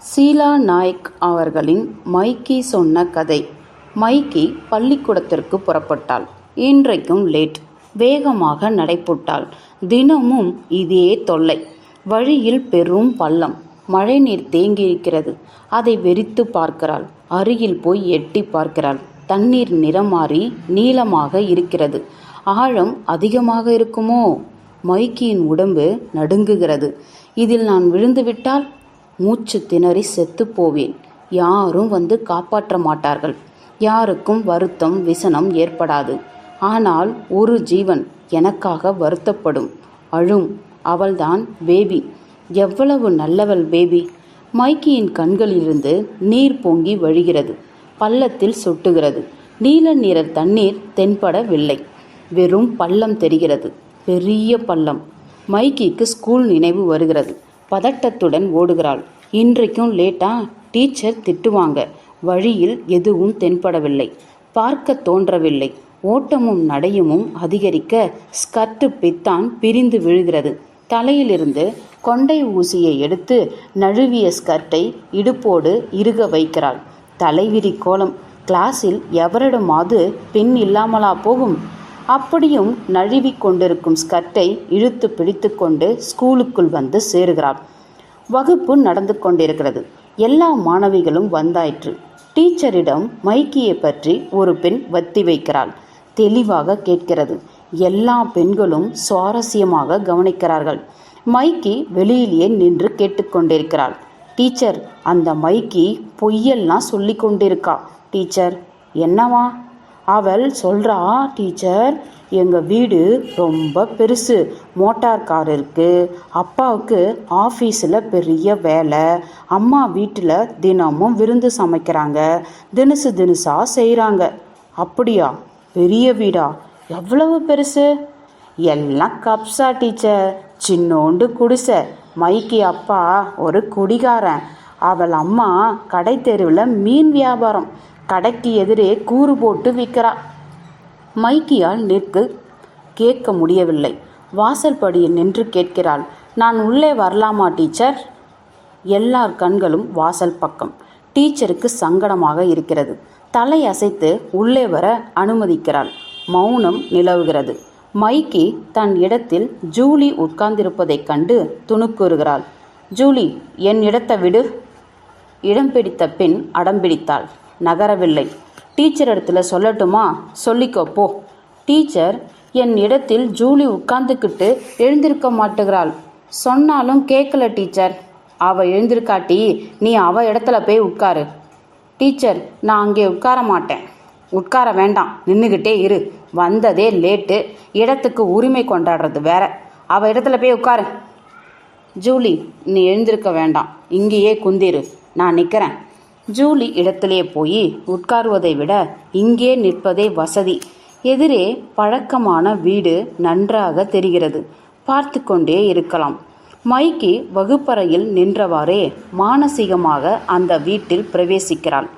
ஷீலா நாயக் அவர்களின் மைக்கி சொன்ன கதை. மைக்கி பள்ளிக்கூடத்திற்கு புறப்பட்டாள். இன்றைக்கும் லேட். வேகமாக நடைபோட்டாள். தினமும் இதே தொல்லை. வழியில் பெரும் பள்ளம். மழைநீர் தேங்கியிருக்கிறது. அதை வெறித்து பார்க்கிறாள். அருகில் போய் எட்டி பார்க்கிறாள். தண்ணீர் நிறம் மாறி நீளமாக இருக்கிறது. ஆழம் அதிகமாக இருக்குமோ? மைக்கியின் உடம்பு நடுங்குகிறது. இதில் நான் விழுந்துவிட்டால் மூச்சு திணறி செத்து போவேன். யாரும் வந்து காப்பாற்ற மாட்டார்கள். யாருக்கும் வருத்தம் விசனம் ஏற்படாது. ஆனால் ஒரு ஜீவன் எனக்காக வருத்தப்படும், அழும். அவள்தான் பேபி. எவ்வளவு நல்லவள் பேபி! மைக்கியின் கண்களிலிருந்து நீர் பொங்கி வழிகிறது. பள்ளத்தில் சொட்டுகிறது. நீல நிற தண்ணீர் தென்படவில்லை. வெறும் பள்ளம் தெரிகிறது. பெரிய பள்ளம். மைக்கிக்கு ஸ்கூல் நினைவு வருகிறது. பதட்டத்துடன் ஓடுகிறாள். இன்றைக்கும் லேட்டா? டீச்சர் திட்டுவாங்க. வழியில் எதுவும் தென்படவில்லை. பார்க்க தோன்றவில்லை. ஓட்டமும் நடையுமும் அதிகரிக்க ஸ்கர்ட்டு பித்தான் பிரிந்து விழுகிறது. தலையிலிருந்து கொண்டை ஊசியை எடுத்து நழுவிய ஸ்கர்ட்டை இடுப்போடு இறுக வைக்கிறாள். தலைவிரி கோலம். கிளாஸில் எவரிடமாவது பெண் இல்லாமலா போகும்? அப்படியும் நழுவி கொண்டிருக்கும் ஸ்கர்ட்டை இழுத்து பிடித்து கொண்டு ஸ்கூலுக்குள் வந்து சேருகிறாள். வகுப்பு நடந்து கொண்டிருக்கிறது. எல்லா மாணவிகளும் வந்தாயிற்று. டீச்சரிடம் மைக்கியை பற்றி ஒரு பெண் வத்தி வைக்கிறாள். தெளிவாக கேட்கிறது. எல்லா பெண்களும் சுவாரஸ்யமாக கவனிக்கிறார்கள். மைக்கி வெளியிலேயே நின்று கேட்டுக்கொண்டிருக்கிறாள். டீச்சர், அந்த மைக்கி பொய்யெல்லாம் சொல்லி கொண்டிருக்கா. டீச்சர், என்னவா? அவள் சொல்கிறா, டீச்சர், எங்கள் வீடு ரொம்ப பெருசு, மோட்டார் கார் இருக்குது, அப்பாவுக்கு ஆஃபீஸில் பெரிய வேலை, அம்மா வீட்டில் தினமும் விருந்து சமைக்கிறாங்க, தினுசாக செய்கிறாங்க. அப்படியா? பெரிய வீடா? எவ்வளவு பெருசு? எல்லாம் கப்ஸா டீச்சர், சின்னோண்டு குடிசை. மைக்கி அப்பா ஒரு குடிகாரன். அவள் அம்மா கடை தெருவில் மீன் வியாபாரம். கடைக்கு எதிரே கூறு போட்டு விற்கிறா. மைக்கியால் கேட்க முடியவில்லை. வாசல் படியில் நின்று கேட்கிறாள். நான் உள்ளே வரலாமா டீச்சர்? எல்லார் கண்களும் வாசல் பக்கம். டீச்சருக்கு சங்கடமாக இருக்கிறது. தலை அசைத்து உள்ளே வர அனுமதிக்கிறாள். மௌனம் நிலவுகிறது. மைக்கி தன் இடத்தில் ஜூலி உட்கார்ந்திருப்பதைக் கண்டு துணுக்குறுகிறாள். ஜூலி, என் இடத்தை விடு. இடம் பிடித்த பெண் அடம்பிடித்தாள். நகரவில்லை. டீச்சர் இடத்துல சொல்லட்டுமா? சொல்லிக்கோ போ. டீச்சர், என் இடத்தில் ஜூலி உட்கார்ந்துக்கிட்டு எழுந்திருக்க மாட்டுகிறாள். சொன்னாலும் கேட்கல டீச்சர். அவள் எழுந்திருக்காட்டி நீ அவள் இடத்துல போய் உட்காரு. டீச்சர், நான் அங்கே உட்கார மாட்டேன். உட்கார வேண்டாம், நின்றுக்கிட்டே இரு. வந்ததே லேட்டு, இடத்துக்கு உரிமை கொண்டாடுறது வேற. அவள் இடத்துல போய் உட்காரு. ஜூலி, நீ எழுந்திருக்க வேண்டாம், இங்கேயே குந்திரு, நான் நிற்கிறேன். ஜூலி இடத்திலே போய் உட்காருவதை விட இங்கே நிற்பதே வசதி. எதிரே பழக்கமான வீடு நன்றாக தெரிகிறது. பார்த்து கொண்டே இருக்கலாம். மைக்கி வகுப்பறையில் நின்றவாறே மானசீகமாக அந்த வீட்டில் பிரவேசிக்கிறாள்.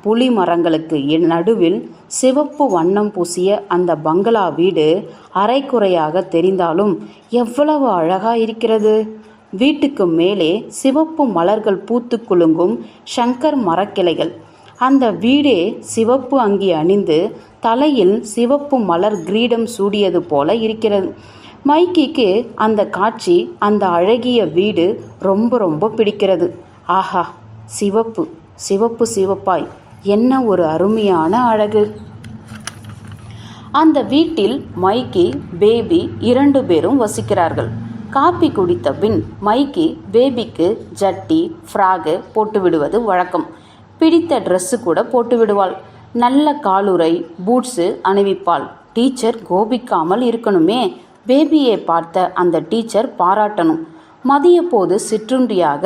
புளி மரங்களுக்கு நடுவில் சிவப்பு வண்ணம் பூசிய அந்த பங்களா வீடு அரைக்குறையாக தெரிந்தாலும் எவ்வளவு அழகா இருக்கிறது! வீட்டுக்கு மேலே சிவப்பு மலர்கள் பூத்து குலுங்கும் சங்கர் மரக்கிளைகள். அந்த வீடே சிவப்பு அங்கி அணிந்து தலையில் சிவப்பு மலர் கிரீடம் சூடியது போல இருக்கிறது. மைக்கிக்கு அந்த காட்சி, அந்த அழகிய வீடு ரொம்ப ரொம்ப பிடிக்கிறது. ஆஹா, சிவப்பு சிவப்பு சிவப்பாய், என்ன ஒரு அருமையான அழகு! அந்த வீட்டில் மைக்கி, பேபி 2 பேரும் வசிக்கிறார்கள். காப்பி குடித்த பின் மைக்கி பேபிக்கு ஜட்டி, ஃப்ராகு போட்டு விடுவது வழக்கம். பிடித்த ட்ரெஸ்ஸு கூட போட்டு விடுவாள். நல்ல காலுறை, பூட்ஸு அணிவிப்பாள். டீச்சர் கோபிக்காமல் இருக்கணுமே. பேபியை பார்த்த அந்த டீச்சர் பாராட்டணும். மதிய போது சிற்றுண்டியாக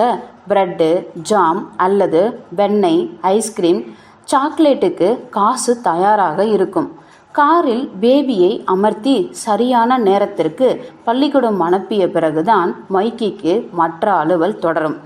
பிரெட்டு, ஜாம் அல்லது வெண்ணெய், ஐஸ்கிரீம், சாக்லேட்டுக்கு காசு தயாராக இருக்கும். காரில் பேபியை அமர்த்தி சரியான நேரத்திற்கு பள்ளிக்கூடம் அனுப்பிய பிறகுதான் மைக்கிக்கு மற்ற அலுவல் தொடரும்.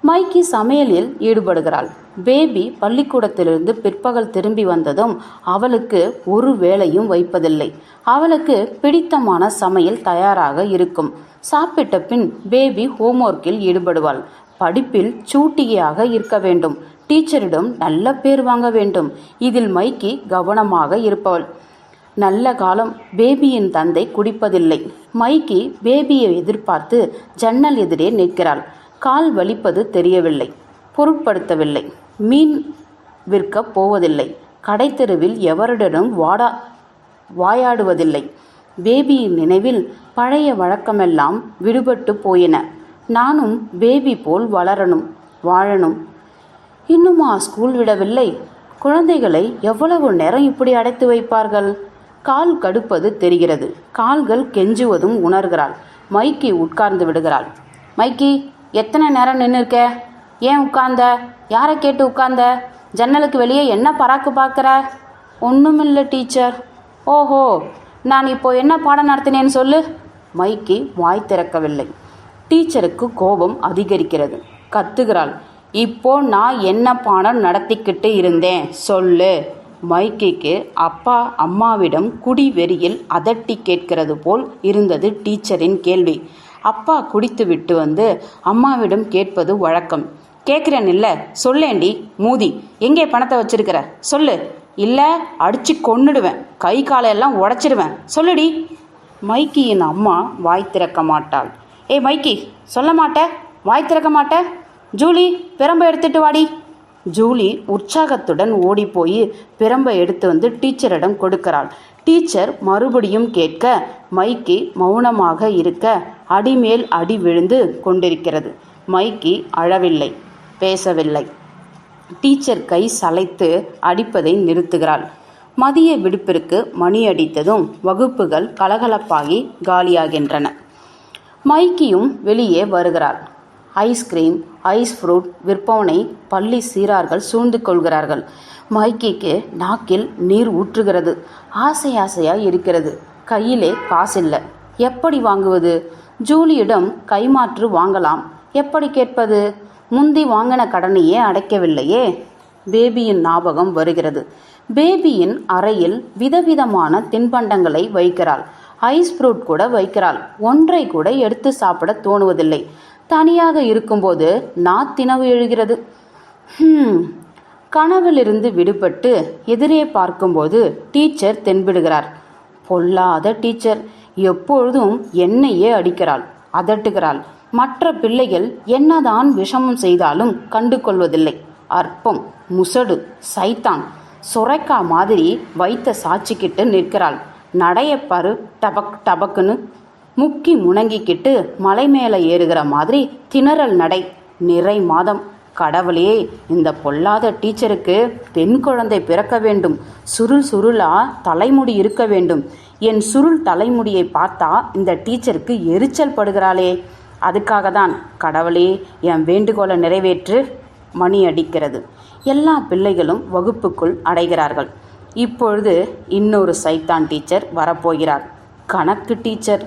மைக்கி சமையலில் ஈடுபடுகிறாள். பேபி பள்ளிக்கூடத்திலிருந்து பிற்பகல் திரும்பி வந்ததும் அவளுக்கு ஒரு வேளையும் வைப்பதில்லை. அவளுக்கு பிடித்தமான சமையல் தயாராக இருக்கும். சாப்பிட்ட பின் பேபி ஹோம்ஒர்க்கில் ஈடுபடுவாள். படிப்பில் சூட்டிகையாக இருக்க வேண்டும். டீச்சரிடம் நல்ல பேர் வாங்க வேண்டும். இதில் மைக்கி கவனமாக இருப்பவள். நல்ல காலம். பேபியின் தந்தை குடிப்பதில்லை. மைக்கி பேபியை எதிர்பார்த்து ஜன்னல் எதிரே நிற்கிறாள். கால் வலிப்பது தெரியவில்லை. பொருட்படுத்தவில்லை. மீன் விற்கப் போவதில்லை. கடைத்தெருவில் எவருடனும் வாயாடுவதில்லை. பேபியின் நினைவில் பழைய வழக்கமெல்லாம் விடுபட்டு போயின. நானும் பேபி போல் வாழணும். இன்னுமா ஸ்கூல் விடவில்லை? குழந்தைகளை எவ்வளவு நேரம் இப்படி அடைத்து வைப்பார்கள்? கால் கடுப்பது தெரிகிறது. கால்கள் கெஞ்சுவதும் உணர்கிறாள். மைக்கி உட்கார்ந்து விடுகிறாள். மைக்கி, எத்தனை நேரம் நின்றுருக்க? ஏன் உட்கார்ந்த? யாரை கேட்டு உட்கார்ந்த? ஜன்னலுக்கு வெளியே என்ன பராக்கு பார்க்குற? ஒன்றுமில்லை டீச்சர். ஓஹோ, நான் இப்போ என்ன பாடம் நடத்தினேன்னு சொல்லு. மைக்கி வாய் திறக்கவில்லை. டீச்சருக்கு கோபம் அதிகரிக்கிறது. கத்துகிறாள். இப்போ நான் என்ன பாடம் நடத்திக்கிட்டு இருந்தேன் சொல்லு. மைக்கிக்கு அப்பா அம்மாவிடம் குடி வெறியில் அதட்டி கேட்கிறது போல் இருந்தது டீச்சரின் கேள்வி. அப்பா குடித்து விட்டு வந்து அம்மாவிடம் கேட்பது வழக்கம். கேட்குறேன் இல்லை, சொல்லேண்டி மூதி. எங்கே பணத்தை வச்சிருக்கிற சொல்லு. இல்லை அடிச்சு கொன்னுடுவேன். கை காலையெல்லாம் உடச்சிடுவேன். சொல்லுடி. மைக்கியின் அம்மா வாய் திறக்க மாட்டாள். ஏய் மைக்கி, சொல்ல மாட்ட? வாய் திறக்க மாட்ட? ஜூலி, பிரம்பை எடுத்துட்டு வாடி. ஜூலி உற்சாகத்துடன் ஓடிப்போய் பிரம்பை எடுத்து வந்து டீச்சரிடம் கொடுக்கிறாள். டீச்சர் மறுபடியும் கேட்க மைக்கி மௌனமாக இருக்க அடிமேல் அடி விழுந்து கொண்டிருக்கிறது. மைக்கி அழவில்லை, பேசவில்லை. டீச்சர் கை சளைத்து அடிப்பதை நிறுத்துகிறாள். மதிய விடுப்பிற்கு மணி அடித்ததும் வகுப்புகள் கலகலப்பாகி காலியாகின்றன. மைக்கியும் வெளியே வருகிறாள். ஐஸ்கிரீம், ஐஸ் ஃப்ரூட் விற்பவனை பள்ளி சீரார்கள் சூழ்ந்து கொள்கிறார்கள். மைக்கிக்கு நாக்கில் நீர் ஊற்றுகிறது. ஆசையாய் இருக்கிறது. கையிலே காசில்லை. எப்படி வாங்குவது? ஜூலியிடம் கைமாற்று வாங்கலாம். எப்படி கேட்பது? முந்தி வாங்கின கடனையே அடைக்கவில்லையே. பேபியின் ஞாபகம் வருகிறது. பேபியின் அறையில் விதவிதமான தின்பண்டங்களை வைக்கிறாள். ஐஸ் ஃப்ரூட் கூட வைக்கிறாள். ஒன்றை கூட எடுத்து சாப்பிட தோணுவதில்லை. தனியாக இருக்கும்போது நாத்தினவு எழுகிறது. கனவிலிருந்து விடுபட்டு எதிரே பார்க்கும்போது டீச்சர் தென்படுகிறார். பொல்லாத டீச்சர். எப்பொழுதும் என்னையே அடிக்கிறாள், அதட்டுகிறாள். மற்ற பிள்ளைகள் என்னதான் விஷமம் செய்தாலும் கண்டு கொள்வதில்லை. அற்பம், முசடு, சைத்தான். சுரைக்கா மாதிரி வைத்த சாட்சிக்கிட்டு நிற்கிறாள். நடையப்பாரு டபக் டபக்குன்னு முக்கி முணங்கிக்கிட்டு மலை மேலே ஏறுகிற மாதிரி திணறல் நடை. நிறை மாதம். கடவுளே, இந்த பொல்லாத டீச்சருக்கு பெண் குழந்தை பிறக்க வேண்டும். சுருளா தலைமுடி இருக்க வேண்டும். என் சுருள் தலைமுடியை பார்த்தா இந்த டீச்சருக்கு எரிச்சல் படுகிறாளே. அதுக்காக தான் கடவுளே, என் வேண்டுகோளை நிறைவேற்று. மணி அடிக்கிறது. எல்லா பிள்ளைகளும் வகுப்புக்குள் அடைகிறார்கள். இப்பொழுது இன்னொரு சைத்தான் டீச்சர் வரப்போகிறார். கணக்கு டீச்சர்.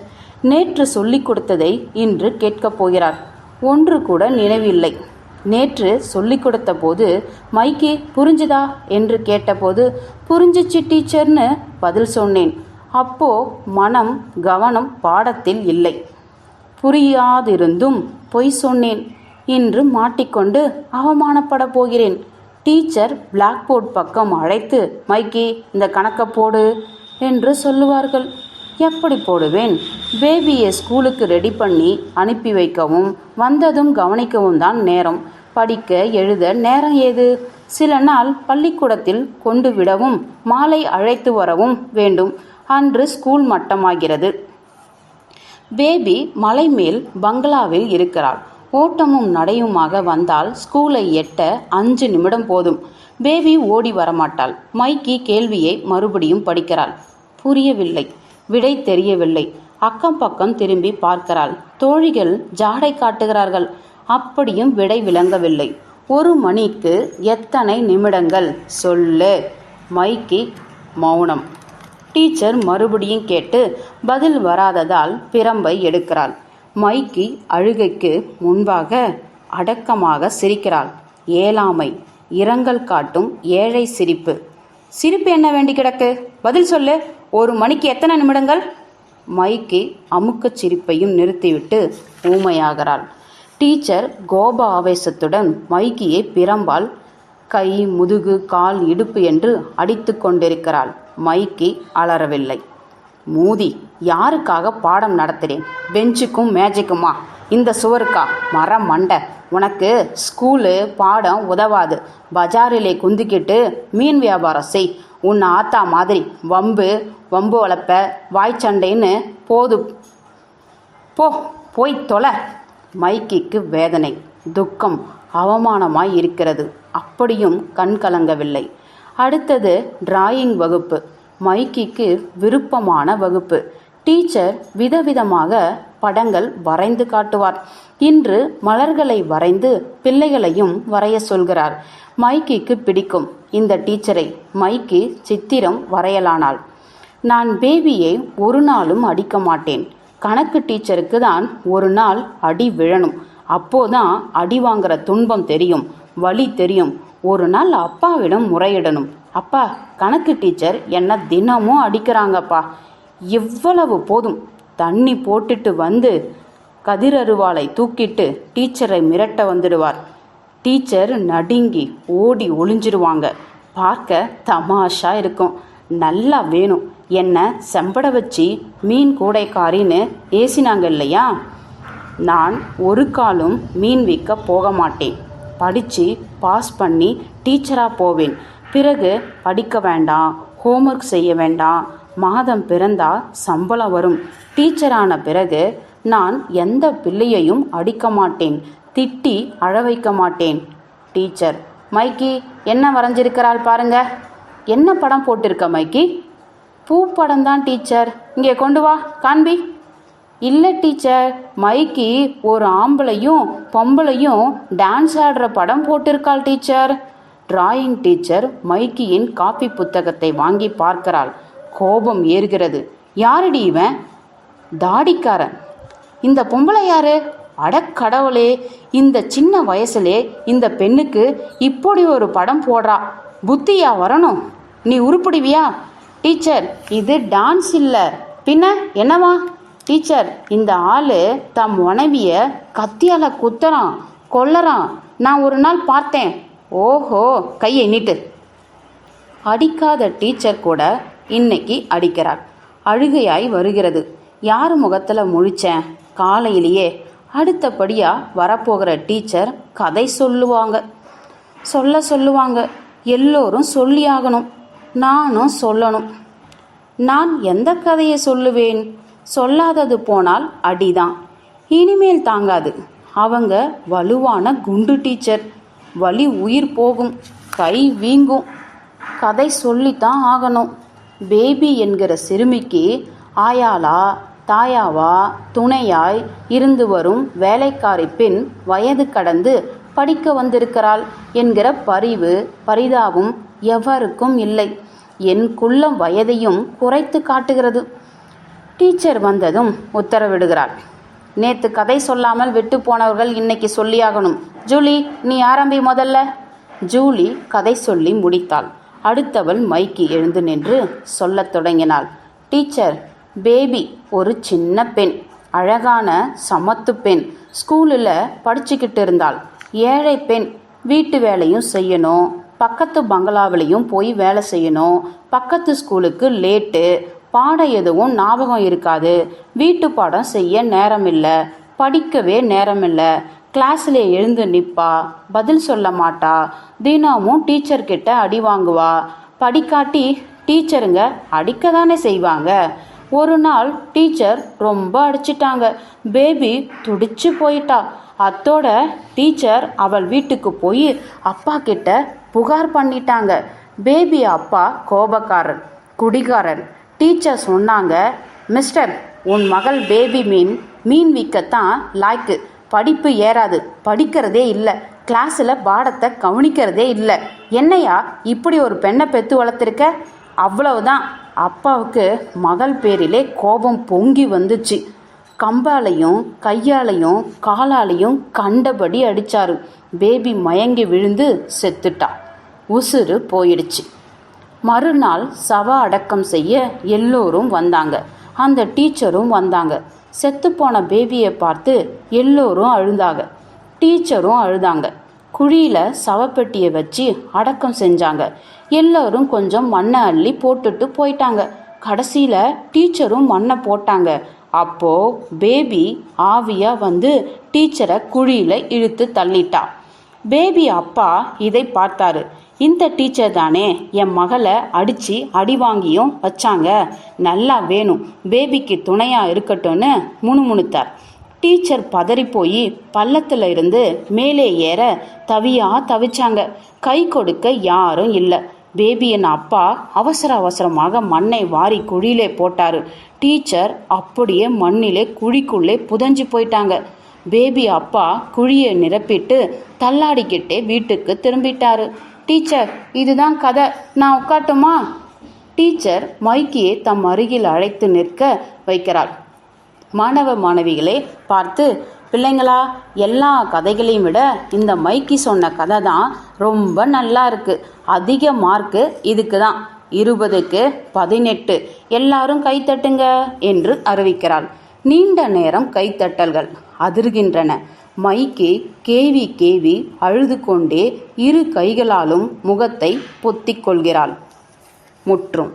நேற்று சொல்லிக் கொடுத்ததை இன்று கேட்கப் போகிறார். ஒன்று கூட நினைவில்லை. நேற்று சொல்லிக் கொடுத்த போது மைக்கி புரிஞ்சுதா என்று கேட்டபோது புரிஞ்சிச்சு டீச்சர்னு பதில் சொன்னேன். அப்போ மனம் கவனம் பாடத்தில் இல்லை. புரியாதிருந்தும் பொய் சொன்னேன். இன்று மாட்டிக்கொண்டு அவமானப்பட போகிறேன். டீச்சர் பிளாக் போர்ட் பக்கம் அழைத்து மைக்கி இந்த கணக்கை போடு என்று சொல்லுவார்கள். எப்படி போடுவேன்? பேபியை ஸ்கூலுக்கு ரெடி பண்ணி அனுப்பி வைக்கவும் வந்ததும் கவனிக்கவும் தான் நேரம். படிக்க எழுத நேரம் ஏது? சில நாள் பள்ளிக்கூடத்தில் கொண்டு விடவும் மாலை அழைத்து வரவும் வேண்டும். அன்று ஸ்கூல் மட்டமாகிறது. பேபி மலை மேல் பங்களாவில் இருக்கிறாள். ஓட்டமும் நடையுமாக வந்தால் ஸ்கூலை எட்ட 5 நிமிடம் போதும். பேபி ஓடி வரமாட்டாள். மைக்கி கேள்வியை மறுபடியும் படிக்கிறாள். புரியவில்லை. விடை தெரியவில்லை. அக்கம் பக்கம் திரும்பி பார்க்கிறாள். தோழிகள் ஜாடை காட்டுகிறார்கள். அப்படியும் விடை விளங்கவில்லை. 1 மணிக்கு எத்தனை நிமிடங்கள் சொல்லு. மைக்கி மௌனம். டீச்சர் மறுபடியும் கேட்டு பதில் வராததால் பிரம்பை எடுக்கிறாள். மைக்கி அழுகைக்கு முன்பாக அடக்கமாக சிரிக்கிறாள். ஏழாமை, இரங்கல் காட்டும் ஏழை சிரிப்பு. சிரிப்பு என்ன வேண்டி கிடக்கு? பதில் சொல்லு. 1 மணிக்கு எத்தனை நிமிடங்கள்? மைக்கி அமுக்கச் சிரிப்பையும் நிறுத்திவிட்டு ஊமையாகிறாள். டீச்சர் கோப ஆவேசத்துடன் மைக்கியை பிரம்பால் கை, முதுகு, கால், இடுப்பு என்று அடித்து கொண்டிருக்கிறாள். மைக்கி அலறவில்லை. மூதி, யாருக்காக பாடம் நடத்துகிறேன்? பெஞ்சுக்கும் மேஜைக்குமா? இந்த சுவருக்கா? மரம் மண்டை, உனக்கு ஸ்கூலு பாடம் உதவாது. பஜாரிலே குந்திக்கிட்டு மீன் வியாபாரம் செய். உன் ஆத்தா மாதிரி வம்பு வளர்ப்ப, வாய்ச்சண்டைன்னு போது போய் தொலை. மைக்கிக்கு வேதனை, துக்கம், அவமானமாய் இருக்கிறது. அப்படியும் கண் கலங்கவில்லை. அடுத்தது டிராயிங் வகுப்பு. மைக்கிக்கு விருப்பமான வகுப்பு. டீச்சர் விதவிதமாக படங்கள் வரைந்து காட்டுவார். இன்று மலர்களை வரைந்து பிள்ளைகளையும் வரைய சொல்கிறார். மைக்கிக்கு பிடிக்கும் இந்த டீச்சரை. மைக்கி சித்திரம் வரையலானாள். நான் பேபியை ஒரு நாளும் அடிக்க மாட்டேன். கணக்கு டீச்சருக்கு தான் ஒரு நாள் அடி விழணும். அப்போதான் அடி வாங்குற துன்பம் தெரியும், வலி தெரியும். ஒரு நாள் அப்பாவிடம் முறையிடணும். அப்பா, கணக்கு டீச்சர் என்ன தினமும் அடிக்கிறாங்கப்பா. இவ்வளவு போதும். தண்ணி போட்டுட்டு வந்து கதிரருவாளை தூக்கிட்டு டீச்சரை மிரட்ட வந்துடுவார். டீச்சர் நடுங்கி ஓடி ஒளிஞ்சிருவாங்க. பார்க்க தமாஷா இருக்கும். நல்லா வேணும். என்ன செம்பட வச்சு மீன் கூடைக்காரின்னு ஏசினாங்க இல்லையா? நான் ஒரு காலும் மீன் விற்க போக மாட்டேன். படித்து பாஸ் பண்ணி டீச்சராக போவேன். பிறகு படிக்க வேண்டாம், ஹோம்ஒர்க் செய்ய வேண்டாம். மாதம் பிறந்தா சம்பளம் வரும். டீச்சரான பிறகு நான் எந்த பிள்ளையையும் அடிக்க மாட்டேன், திட்டி அழ வைக்க மாட்டேன். டீச்சர், மைக்கி என்ன வரைஞ்சிருக்கிறாள் பாருங்க. என்ன படம் போட்டிருக்க மைக்கி? பூ படம் தான் டீச்சர். இங்கே கொண்டு வா, காண்பி. இல்லை டீச்சர், மைக்கி ஒரு ஆம்பளையும் பொம்பளையும் டான்ஸ் ஆடுற படம் போட்டிருக்காள் டீச்சர். டிராயிங் டீச்சர் மைக்கியின் காப்பி புத்தகத்தை வாங்கி பார்க்கிறாள். கோபம் ஏறுகிறது. யாரடி இவன்? தாடிக்காரன். இந்த பொம்பளை யாரு? அடக்கடவுளே, இந்த சின்ன வயசுலே இந்த பெண்ணுக்கு இப்படி ஒரு படம் போடுறா. புத்தியா வரணும்? நீ உருப்பிடுவியா? டீச்சர், இது டான்ஸ் இல்லை, பின்ன என்னவா? டீச்சர், இந்த ஆளு தம் மனைவிய கத்தியால குத்துறான், கொல்லறான். நான் ஒரு நாள் பார்த்தேன். ஓஹோ, கையை நீட்டு. அடிக்காத டீச்சர் கூட இன்னைக்கு அடிக்கிறார். அழுகையாய் வருகிறது. யார் முகத்தில் முழிச்சேன்? காலையிலேயே. அடுத்தபடியாக வரப்போகிற டீச்சர் கதை சொல்லுவாங்க. எல்லோரும் சொல்லியாகணும். நானும் சொல்லணும். நான் எந்த கதையை சொல்லுவேன்? சொல்லாதது போனால் அடிதான். இனிமேல் தாங்காது. அவங்க வலுவான குண்டு டீச்சர். வலி உயிர் போகும், கை வீங்கும். கதை சொல்லித்தான் ஆகணும். பேபி என்கிற சிறுமிக்கு ஆயாளா தாயாவா துணையாய் இருந்து வரும் வேலைக்காரி பெண் வயது கடந்து படிக்க வந்திருக்கிறாள் என்கிற பரிதாபம் எவருக்கும் இல்லை. என் குள்ளம் வயதையும் குறைத்து காட்டுகிறது. டீச்சர் வந்ததும் உத்தரவிடுகிறாள். நேற்று கதை சொல்லாமல் விட்டு போனவர்கள் இன்னைக்கு சொல்லியாகணும். ஜூலி, நீ ஆரம்பி முதல்ல. ஜூலி கதை சொல்லி முடித்தாள். அடுத்தவள் மைக்கி எழுந்து நின்று சொல்லத் தொடங்கினாள். டீச்சர், பேபி ஒரு சின்ன பெண், அழகான சமத்து பெண். ஸ்கூலில் படிச்சுக்கிட்டு இருந்தாள். ஏழை பெண். வீட்டு வேலையும் செய்யணும், பக்கத்து பங்களாவிலையும் போய் வேலை செய்யணும். பக்கத்து ஸ்கூலுக்கு லேட்டு. பாடம் எதுவும் ஞாபகம் இருக்காது. வீட்டு பாடம் செய்ய நேரம் இல்லை, படிக்கவே நேரம் இல்லை. கிளாஸில் எழுந்து நிற்பா, பதில் சொல்ல மாட்டா. தினமும் டீச்சர்கிட்ட அடி வாங்குவா. படிக்காட்டி டீச்சருங்க அடிக்க தானே செய்வாங்க. ஒரு நாள் டீச்சர் ரொம்ப அடிச்சிட்டாங்க. பேபி துடிச்சு போயிட்டா. அத்தோட டீச்சர் அவள் வீட்டுக்கு போய் அப்பா கிட்ட புகார் பண்ணிட்டாங்க. பேபி அப்பா கோபக்காரர், குடிகாரர். டீச்சர் சொன்னாங்க, மிஸ்டர், உன் மகள் பேபி மீன் விற்கத்தான் லாய்க்கு. படிப்பு ஏறாது, படிக்கிறதே இல்லை, கிளாஸில் பாடத்தை கவனிக்கிறதே இல்லை. என்னையா இப்படி ஒரு பெண்ணை பெற்று வளர்த்துருக்க? அவ்வளவுதான். அப்பாவுக்கு மகள் பேரிலே கோபம் பொங்கி வந்துச்சு. கம்பாலையும் கையாலையும் காலாலையும் கண்டபடி அடிச்சாரு. பேபி மயங்கி விழுந்து செத்துட்டா. உசுறு போயிடுச்சு. மறுநாள் சவ அடக்கம் செய்ய எல்லோரும் வந்தாங்க. அந்த டீச்சரும் வந்தாங்க. செத்துப்போன பேபியை பார்த்து எல்லோரும் அழுதாங்க. டீச்சரும் அழுதாங்க. குழியில் சவப்பெட்டியை வச்சு அடக்கம் செஞ்சாங்க. எல்லோரும் கொஞ்சம் மண்ணை அள்ளி போட்டுட்டு போயிட்டாங்க. கடைசியில் டீச்சரும் மண்ணை போட்டாங்க. அப்போது பேபி ஆவியாக வந்து டீச்சரை குழியில் இழுத்து தள்ளிட்டா. பேபி அப்பா இதை பார்த்தாரு. இந்த டீச்சர் தானே என் மகளை அடித்து அடி வாங்கியும் வச்சாங்க, நல்லா வேணும், பேபிக்கு துணையாக இருக்கட்டும்னு முணுமுணுத்தார். டீச்சர் பதறி போய் பள்ளத்தில் இருந்து மேலே ஏற தவிச்சாங்க. கை கொடுக்க யாரும் இல்லை. பேபியின் அப்பா அவசரமாக மண்ணை வாரி குழியிலே போட்டார். டீச்சர் அப்படியே மண்ணிலே குழிக்குள்ளே புதைஞ்சு போயிட்டாங்க. பேபி அப்பா குழியை நிரப்பிட்டு தள்ளாடிக்கிட்டே வீட்டுக்கு திரும்பிட்டாரு. டீச்சர், இதுதான் கதை, நான் உட்காட்டுமா? டீச்சர் மைக்கியை தம் அருகில் அழைத்து நிற்க வைக்கிறாள். மாணவ மாணவிகளை பார்த்து, பிள்ளைங்களா, எல்லா கதைகளையும் விட இந்த மைக்கி சொன்ன கதை தான் ரொம்ப நல்லா இருக்கு. அதிக மார்க்கு இதுக்கு தான், 20க்கு 18. எல்லாரும் கைத்தட்டுங்க என்று அறிவிக்கிறாள். நீண்ட நேரம் கைத்தட்டல்கள் அதிர்கின்றன. மைக்கி கேவி அழுது கொண்டே 2 கைகளாலும் முகத்தை பொத்திக் கொள்கிறாள். முற்றும்.